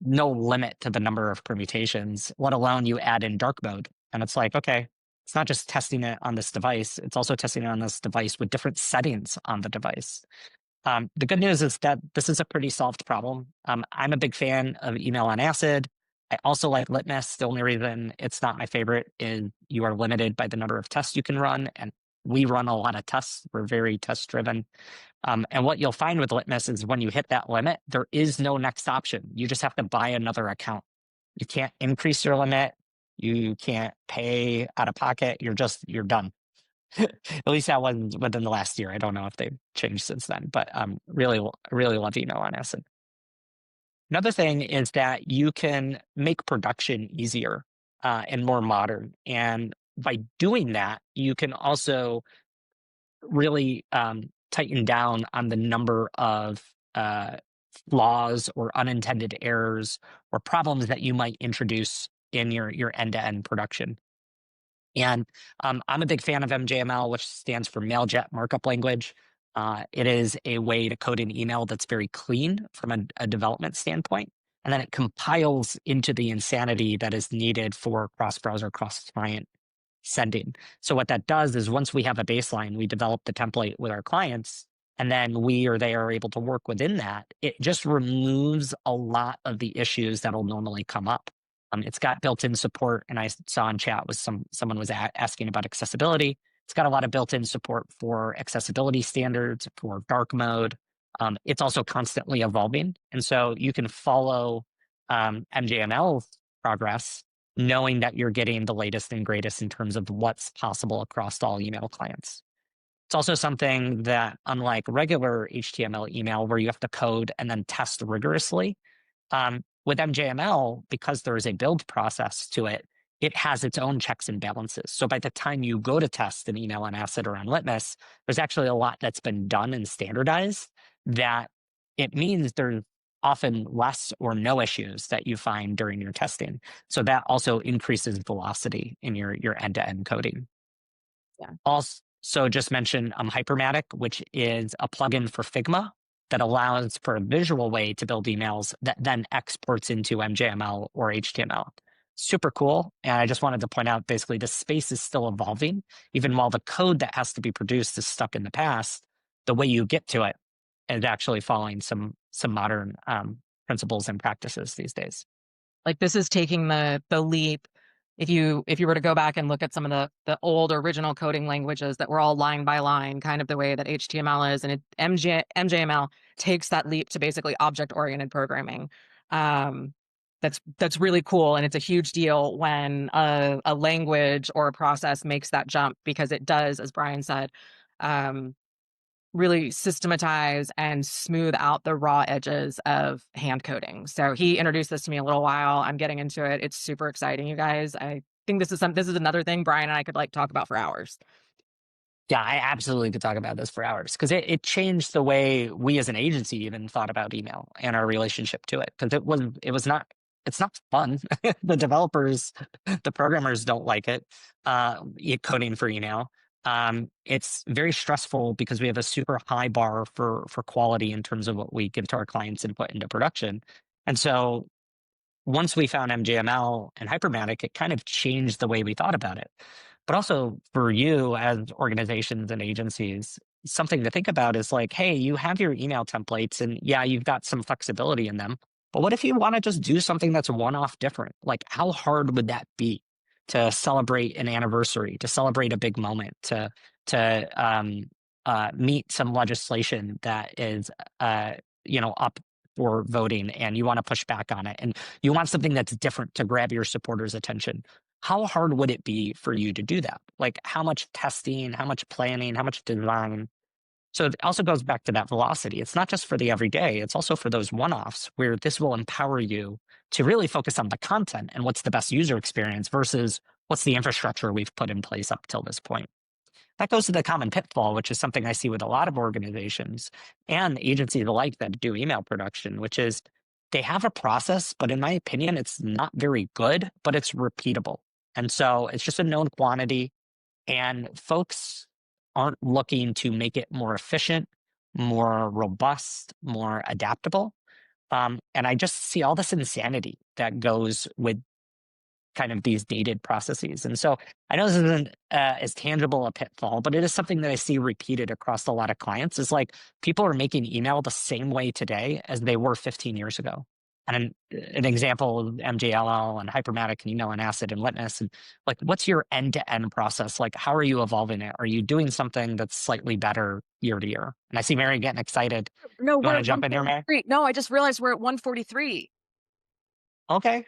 no limit to the number of permutations, let alone you add in dark mode. And it's like, okay, it's not just testing it on this device, it's also testing it on this device with different settings on the device. The good news is that this is a pretty solved problem. I'm a big fan of email on acid. I also like Litmus. The only reason it's not my favorite is you are limited by the number of tests you can run. And we run a lot of tests. We're very test driven. And what you'll find with Litmus is when you hit that limit, there is no next option. You just have to buy another account. You can't increase your limit. You can't pay out of pocket. You're done. At least that was within the last year. I don't know if they've changed since then, but really love email on acid. Another thing is that you can make production easier and more modern. And by doing that, you can also really tighten down on the number of flaws or unintended errors or problems that you might introduce in your end-to-end production. And I'm a big fan of MJML, which stands for Mailjet Markup Language. It is a way to code an email that's very clean from a development standpoint. And then it compiles into the insanity that is needed for cross-browser, cross-client sending. So what that does is once we have a baseline, we develop the template with our clients, and then we or they are able to work within that. It just removes a lot of the issues that'll normally come up. It's got built-in support, and I saw in chat was someone was asking about accessibility. It's got a lot of built-in support for accessibility standards, for dark mode. It's also constantly evolving, and so you can follow MJML's progress, knowing that you're getting the latest and greatest in terms of what's possible across all email clients. It's also something that, unlike regular HTML email, where you have to code and then test rigorously, with MJML, because there is a build process to it, it has its own checks and balances. So by the time you go to test an email on Acid or on Litmus, there's actually a lot that's been done and standardized that it means there's often less or no issues that you find during your testing. So that also increases velocity in your end-to-end coding. Yeah. Also, just mention Hypermatic, which is a plugin for Figma that allows for a visual way to build emails that then exports into MJML or HTML. Super cool. And I just wanted to point out, basically, the space is still evolving. Even while the code that has to be produced is stuck in the past, the way you get to it is actually following some modern principles and practices these days. Like this is taking the leap. If you were to go back and look at some of the old original coding languages that were all line by line, kind of the way that HTML is, and MJML takes that leap to basically object-oriented programming. That's really cool, and it's a huge deal when a language or a process makes that jump, because it does, as Brian said, really systematize and smooth out the raw edges of hand coding. So he introduced this to me a little while. I'm getting into it. It's super exciting, you guys. I think this is another thing Brian and I could like talk about for hours. Yeah, I absolutely could talk about this for hours, because it changed the way we as an agency even thought about email and our relationship to it. Because it's not fun. The developers, the programmers don't like it, coding for email. It's very stressful because we have a super high bar for quality in terms of what we give to our clients and put into production. And so once we found MJML and Hypermatic, it kind of changed the way we thought about it. But also for you as organizations and agencies, something to think about is like, hey, you have your email templates and yeah, you've got some flexibility in them. But what if you want to just do something that's one-off different? Like, how hard would that be to celebrate an anniversary, to celebrate a big moment, to meet some legislation that is up for voting and you want to push back on it and you want something that's different to grab your supporters' attention? How hard would it be for you to do that? Like, how much testing, how much planning, how much design? So it also goes back to that velocity. It's not just for the everyday, it's also for those one-offs where this will empower you to really focus on the content and what's the best user experience versus what's the infrastructure we've put in place up till this point. That goes to the common pitfall, which is something I see with a lot of organizations and agencies alike that do email production, which is they have a process, but in my opinion, it's not very good, but it's repeatable. And so it's just a known quantity, and folks aren't looking to make it more efficient, more robust, more adaptable. And I just see all this insanity that goes with kind of these dated processes. And so I know this isn't as tangible a pitfall, but it is something that I see repeated across a lot of clients is like people are making email the same way today as they were 15 years ago. And an example of MJML and Hypermatic and email and acid and witness. And like, what's your end-to-end process? Like, how are you evolving it? Are you doing something that's slightly better year to year? And I see Mary getting excited. No, You we're want to at jump in here, Mary? 143. No, I just realized we're at 143. Okay.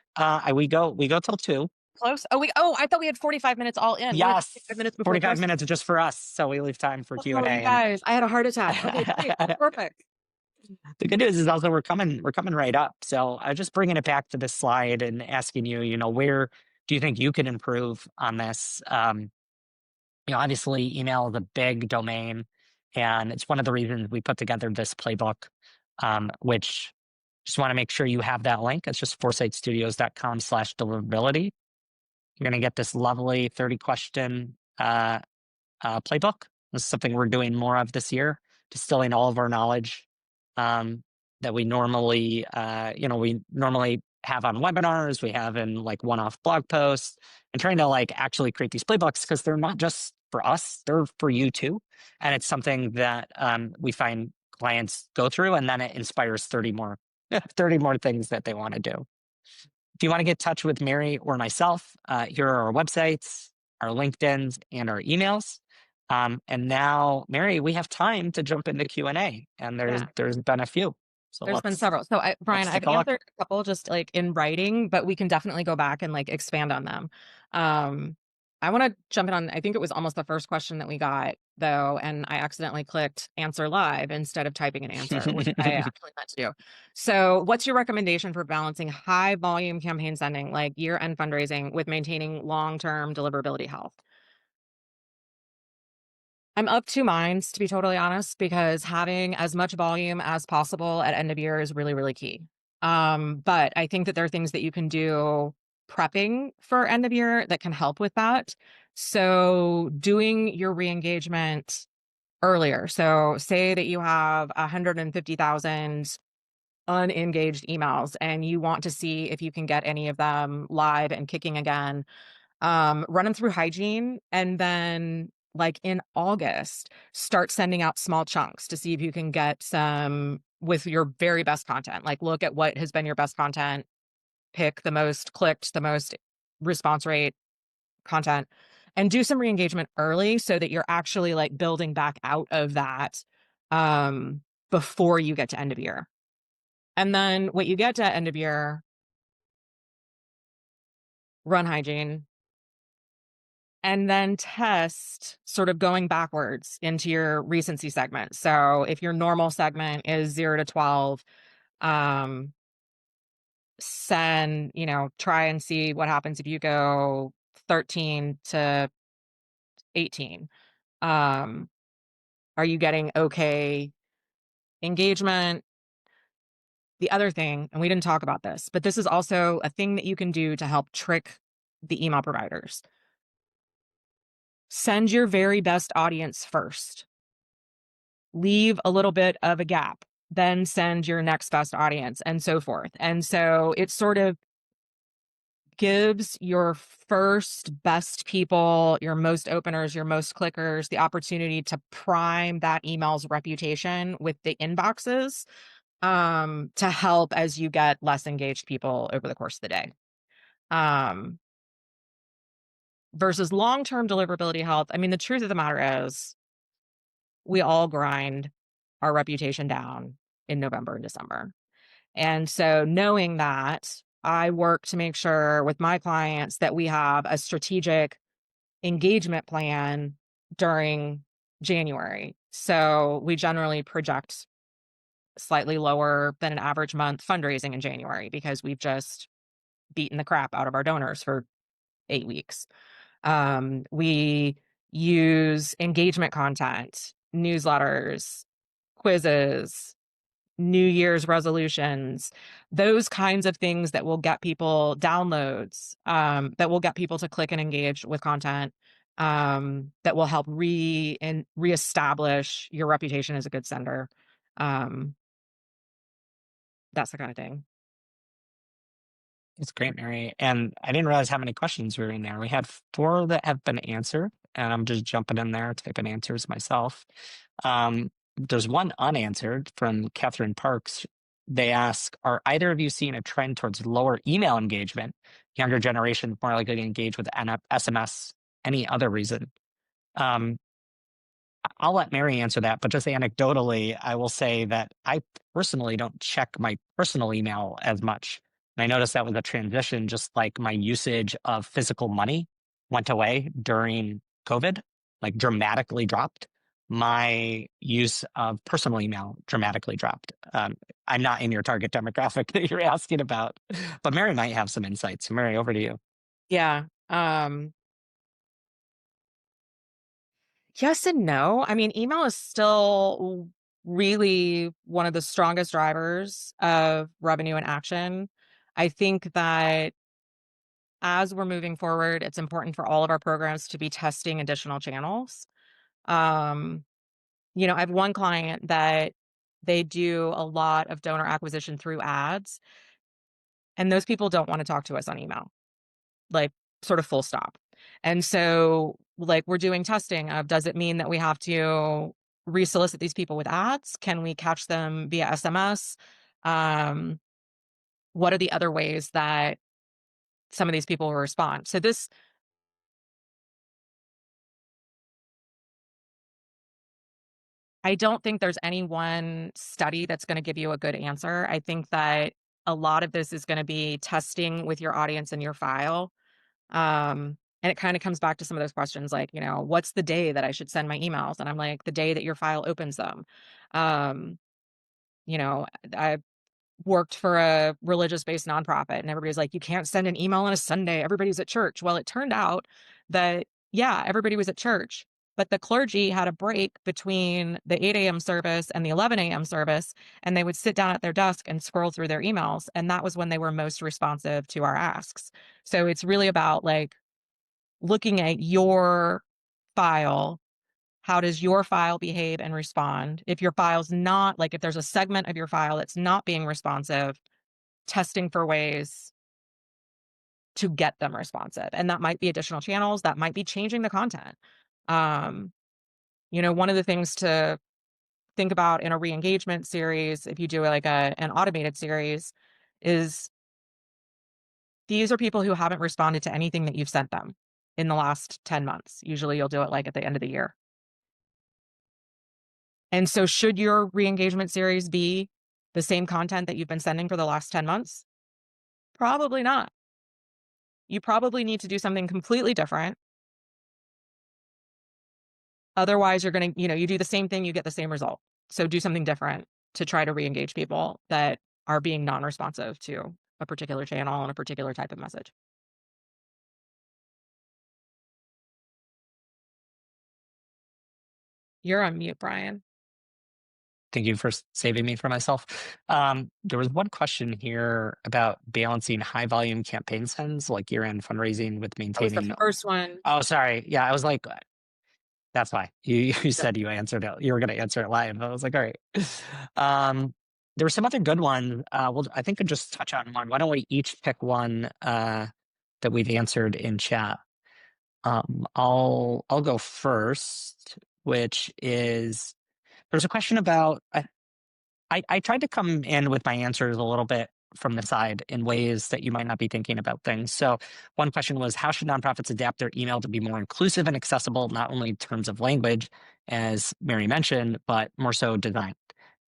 We go till 2. Close. I thought we had 45 minutes all in. We're at Yes, 45 minutes before 45 close. minutes just for us, so we leave time for Q&A. Oh, you And guys, I had a heart attack. Okay, great. Perfect. the good news is also we're coming right up. So I'm just bringing it back to this slide and asking you, where do you think you can improve on this? Obviously, email is a big domain, and it's one of the reasons we put together this playbook, which just want to make sure you have that link. It's just foresightstudios.com/deliverability. You're going to get this lovely 30-question playbook. This is something we're doing more of this year, distilling all of our knowledge that we normally have on webinars, we have in like one-off blog posts, and trying to like actually create these playbooks because they're not just for us, they're for you too. And it's something that we find clients go through, and then it inspires 30 more, 30 more things that they want to do. If you want to get in touch with Mary or myself, here are our websites, our LinkedIn's, and our emails. And now, Mary, we have time to jump into Q&A, and there's been a few. So There's been several. So Brian, let's I've take a look. answered a couple just like in writing, but we can definitely go back and like expand on them. I want to jump in on, I think it was almost the first question that we got though, and I accidentally clicked answer live instead of typing an answer, which I actually meant to do. So what's your recommendation for balancing high volume campaign sending, like year-end fundraising, with maintaining long-term deliverability health? I'm of two minds, to be totally honest, because having as much volume as possible at end of year is really, really key. But I think that there are things that you can do prepping for end of year that can help with that. So doing your re-engagement earlier. So say that you have 150,000 unengaged emails and you want to see if you can get any of them live and kicking again. Run them through hygiene, and then like in August, start sending out small chunks to see if you can get some with your very best content. Like look at what has been your best content, pick the most clicked, the most response rate content, and do some re-engagement early so that you're actually like building back out of that before you get to end of year. And then what you get to end of year, run hygiene, and then test sort of going backwards into your recency segment. So if your normal segment is 0 to 12, try and see what happens if you go 13 to 18. Are you getting okay engagement? The other thing, and we didn't talk about this, but this is also a thing that you can do to help trick the email providers. Send your very best audience first. Leave a little bit of a gap, then send your next best audience, and so forth. And so it's sort of gives your first best people, your most openers, your most clickers, the opportunity to prime that email's reputation with the inboxes, to help as you get less engaged people over the course of the day. Versus long-term deliverability health. I mean, the truth of the matter is we all grind our reputation down in November and December. And so knowing that, I work to make sure with my clients that we have a strategic engagement plan during January. So we generally project slightly lower than an average month fundraising in January because we've just beaten the crap out of our donors for 8 weeks. We use engagement content, newsletters, quizzes, New Year's resolutions, those kinds of things that will get people downloads, that will get people to click and engage with content, that will help reestablish your reputation as a good sender. That's the kind of thing. It's great, Mary. And I didn't realize how many questions were in there. We had 4 that have been answered, and I'm just jumping in there, typing answers myself. There's one unanswered from Catherine Parks. They ask, are either of you seeing a trend towards lower email engagement, younger generation more likely to engage with SMS, any other reason? I'll let Mary answer that, but just anecdotally, I will say that I personally don't check my personal email as much. And I noticed that was a transition, just like my usage of physical money went away during COVID, like dramatically dropped. My use of personal email dramatically dropped. I'm not in your target demographic that you're asking about, but Mary might have some insights. So Mary, over to you. Yeah. Yes and no. I mean, email is still really one of the strongest drivers of revenue and action. I think that as we're moving forward, it's important for all of our programs to be testing additional channels. Um, I have one client that they do a lot of donor acquisition through ads, and those people don't want to talk to us on email, like sort of full stop. And so, like, we're doing testing of, does it mean that we have to resolicit these people with ads? Can we catch them via SMS? Um, what are the other ways that some of these people will respond? So this, I don't think there's any one study that's going to give you a good answer. I think that a lot of this is going to be testing with your audience and your file. And it kind of comes back to some of those questions like, what's the day that I should send my emails? And I'm like, the day that your file opens them. Um, I worked for a religious-based nonprofit, and everybody's like, you can't send an email on a Sunday. Everybody's at church. Well, it turned out that, yeah, everybody was at church, but the clergy had a break between the 8 a.m. service and the 11 a.m. service, and they would sit down at their desk and scroll through their emails. And that was when they were most responsive to our asks. So it's really about like looking at your file. How does your file behave and respond? If your file's not, like if there's a segment of your file that's not being responsive, testing for ways to get them responsive. And that might be additional channels, that might be changing the content. Um, one of the things to think about in a re-engagement series, if you do like an automated series, is these are people who haven't responded to anything that you've sent them in the last 10 months. Usually you'll do it like at the end of the year. And so should your re-engagement series be the same content that you've been sending for the last 10 months? Probably not. You probably need to do something completely different. Otherwise, you're going to, you do the same thing, you get the same result. So do something different to try to re-engage people that are being non-responsive to a particular channel and a particular type of message. You're on mute, Brian. Thank you for saving me from myself. There was one question here about balancing high volume campaign sends, like year-end fundraising with That was the maintaining. first one. Oh, sorry. Yeah, I was like, that's why you said you answered it. You were going to answer it live. I was like, all right. There were some other good ones. Well, I think I'll just touch on one. Why don't we each pick one? that we've answered in chat. I'll go first, which is there's a question about I tried to come in with my answers a little bit from the side in ways that you might not be thinking about things. So one question was, how should nonprofits adapt their email to be more inclusive and accessible, not only in terms of language, as Mary mentioned, but more so design?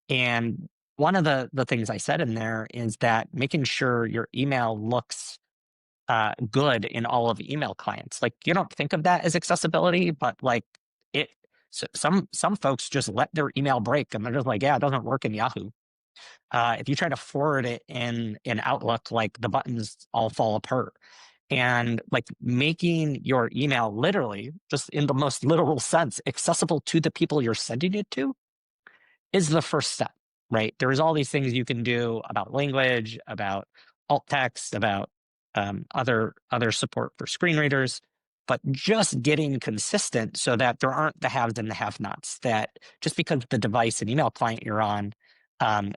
And one of the things I said in there is that making sure your email looks good in all of email clients. Like you don't think of that as accessibility, but like it. So some folks just let their email break and they're just like, yeah, it doesn't work in Yahoo. If you try to forward it in Outlook, like the buttons all fall apart. And like making your email literally, just in the most literal sense, accessible to the people you're sending it to is the first step, right? There's all these things you can do about language, about alt text, about other support for screen readers, but just getting consistent so that there aren't the haves and the have-nots. That just because the device and email client you're on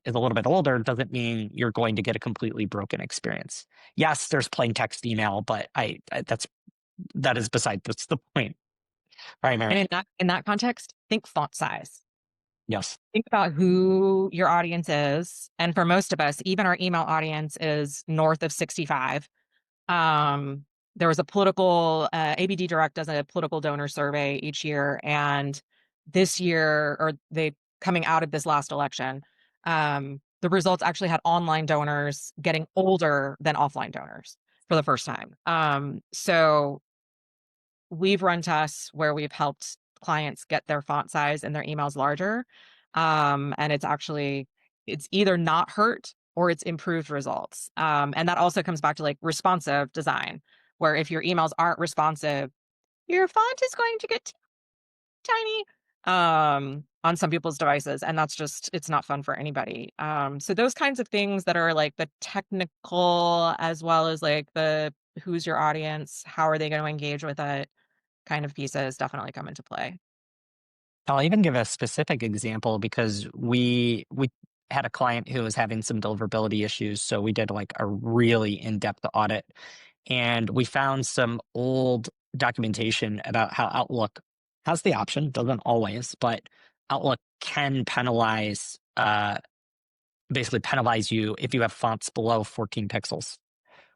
is a little bit older doesn't mean you're going to get a completely broken experience. Yes, there's plain text email, but that is beside that's the point. Right, Mary? And in that context, think font size. Yes. Think about who your audience is. And for most of us, even our email audience is north of 65. There was a political, ABD Direct does a political donor survey each year. And this year, or they coming out of this last election, the results actually had online donors getting older than offline donors for the first time. So we've run tests where we've helped clients get their font size and their emails larger. And it's either not hurt or it's improved results. And that also comes back to like responsive design, where if your emails aren't responsive, your font is going to get tiny on some people's devices. And it's not fun for anybody. So those kinds of things that are like the technical, as well as like who's your audience, how are they going to engage with it, kind of pieces definitely come into play. I'll even give a specific example because we had a client who was having some deliverability issues. So we did like a really in-depth audit and we found some old documentation about how Outlook has the option, doesn't always, but Outlook can basically penalize you if you have fonts below 14 pixels,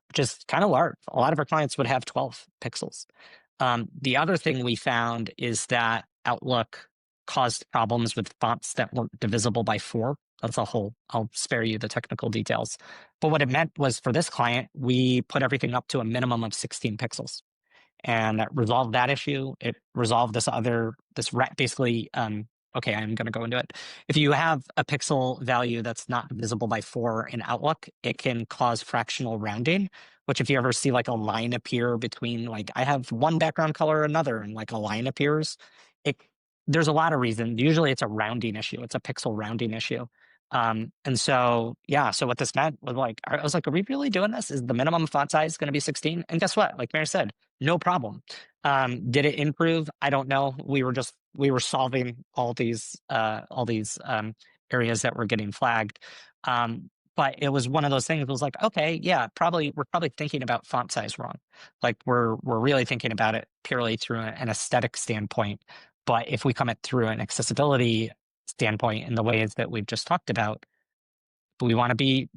which is kind of large. A lot of our clients would have 12 pixels. The other thing we found is that Outlook caused problems with fonts that weren't divisible by 4. That's I'll spare you the technical details. But what it meant was for this client, we put everything up to a minimum of 16 pixels. And that resolved that issue. It resolved basically, okay, I'm going to go into it. If you have a pixel value that's not divisible by 4 in Outlook, it can cause fractional rounding, which if you ever see like a line appear between, like I have one background color or another and like a line appears, there's a lot of reasons. Usually it's a rounding issue. It's a pixel rounding issue. And so, yeah, so what this meant was like, I was like, are we really doing this? Is the minimum font size going to be 16? And guess what? Like Mary said, no problem. Did it improve? I don't know. We were solving all these areas that were getting flagged. But it was one of those things. It was like, okay, yeah, we're probably thinking about font size wrong. Like we're really thinking about it purely through an aesthetic standpoint. But if we come at through an accessibility standpoint in the ways that we've just talked about, we want to be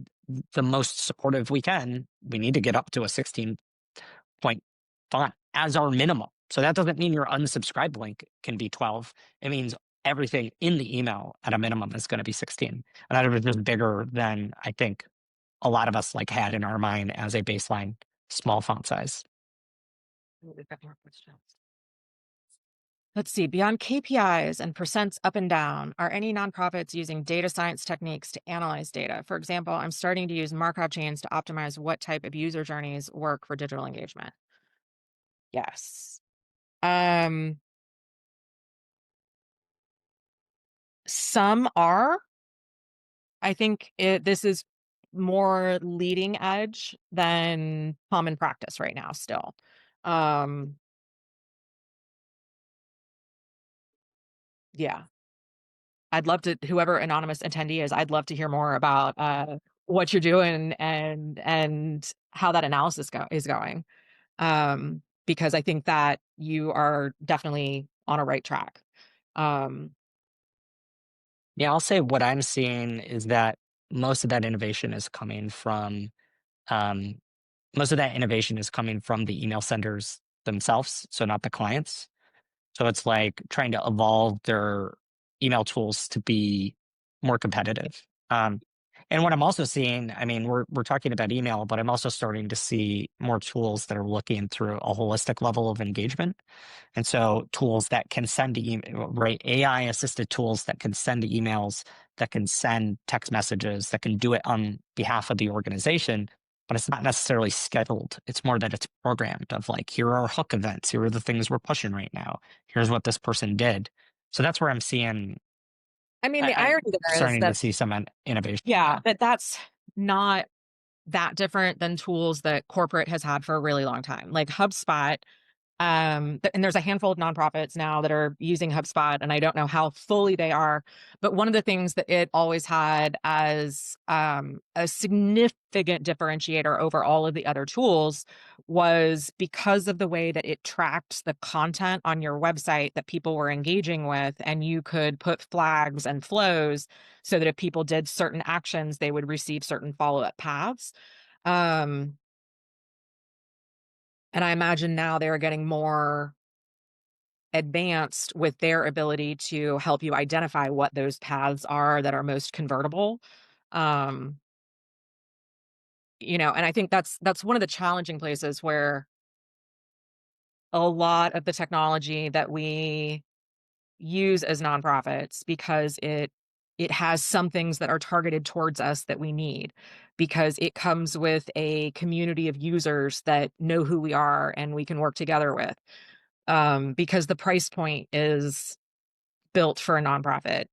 the most supportive we can. We need to get up to a 16-point font as our minimum. So that doesn't mean your unsubscribe link can be 12. It means everything in the email at a minimum is going to be 16. And that was just bigger than I think a lot of us like had in our mind as a baseline small font size. We've got more questions. Let's see, beyond KPIs and percents up and down, are any nonprofits using data science techniques to analyze data? For example, I'm starting to use Markov chains to optimize what type of user journeys work for digital engagement. Yes. Some are. I think this is more leading edge than common practice right now still. Yeah. I'd love to, whoever anonymous attendee is, I'd love to hear more about what you're doing and how that analysis is going. because I think that you are definitely on a right track. Um, Yeah, I'll say what I'm seeing is that most of that innovation is coming from um, most of that innovation is coming from the email senders themselves, so not the clients. So it's like trying to evolve their email tools to be more competitive. And what I'm also seeing, I mean, we're talking about email, but I'm also starting to see more tools that are looking through a holistic level of engagement. And so tools that can send right? AI assisted tools that can send emails, that can send text messages, that can do it on behalf of the organization, but it's not necessarily scheduled. It's more that it's programmed of like, here are our hook events. Here are the things we're pushing right now. Here's what this person did. So that's where I'm seeing, I mean, the I'm irony there is starting to that, see some innovation. yeah, that that's not that different than tools that corporate has had for a really long time. Like HubSpot. And there's a handful of nonprofits now that are using HubSpot, and I don't know how fully they are. But one of the things that it always had as a significant differentiator over all of the other tools was because of the way that it tracked the content on your website that people were engaging with, and you could put flags and flows so that if people did certain actions, they would receive certain follow up paths. Um, and I imagine now they're getting more advanced with their ability to help you identify what those paths are that are most convertible. Um, and I think that's one of the challenging places where a lot of the technology that we use as nonprofits, because it has some things that are targeted towards us that we need, because it comes with a community of users that know who we are and we can work together with, because the price point is built for a nonprofit.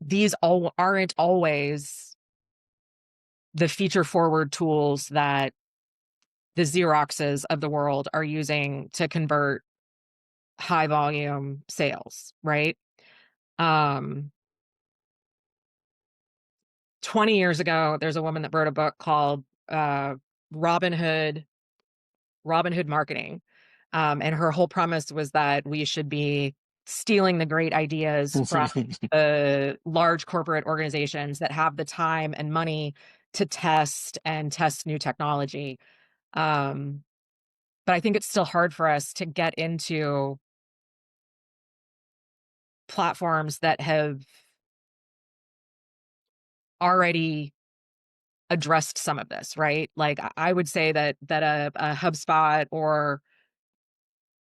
These all aren't always the feature forward tools that the Xeroxes of the world are using to convert high volume sales, right? Um, 20 years ago, there's a woman that wrote a book called Robin Hood, Robin Hood Marketing. And her whole premise was that we should be stealing the great ideas from large corporate organizations that have the time and money to test new technology. Um, but I think it's still hard for us to get into platforms that have already addressed some of this, right? Like I would say that a HubSpot or,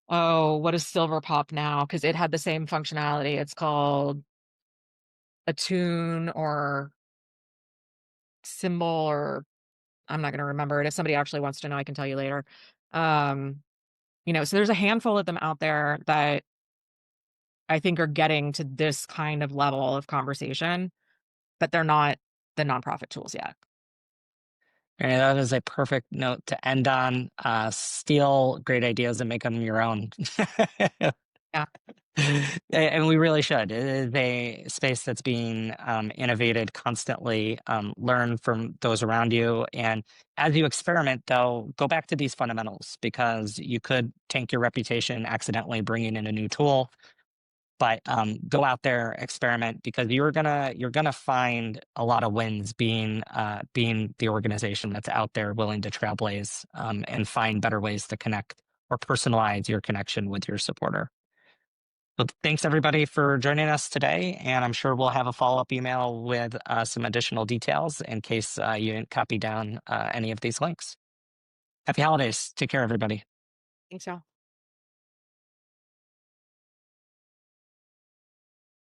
oh, what is Silverpop now? Because it had the same functionality. It's called Attune or Symbol, or I'm not going to remember it. If somebody actually wants to know, I can tell you later. Um, so there's a handful of them out there that I think are getting to this kind of level of conversation, but they're not the nonprofit tools yet. And that is a perfect note to end on. Steal great ideas and make them your own. Yeah. And we really should. It is a space that's being innovated constantly. Learn from those around you. And as you experiment, though, go back to these fundamentals because you could tank your reputation accidentally bringing in a new tool. But go out there, experiment because you're gonna find a lot of wins being the organization that's out there willing to trailblaze and find better ways to connect or personalize your connection with your supporter. So thanks everybody for joining us today, and I'm sure we'll have a follow-up email with some additional details in case you didn't copy down any of these links. Happy holidays. Take care, everybody. I think so.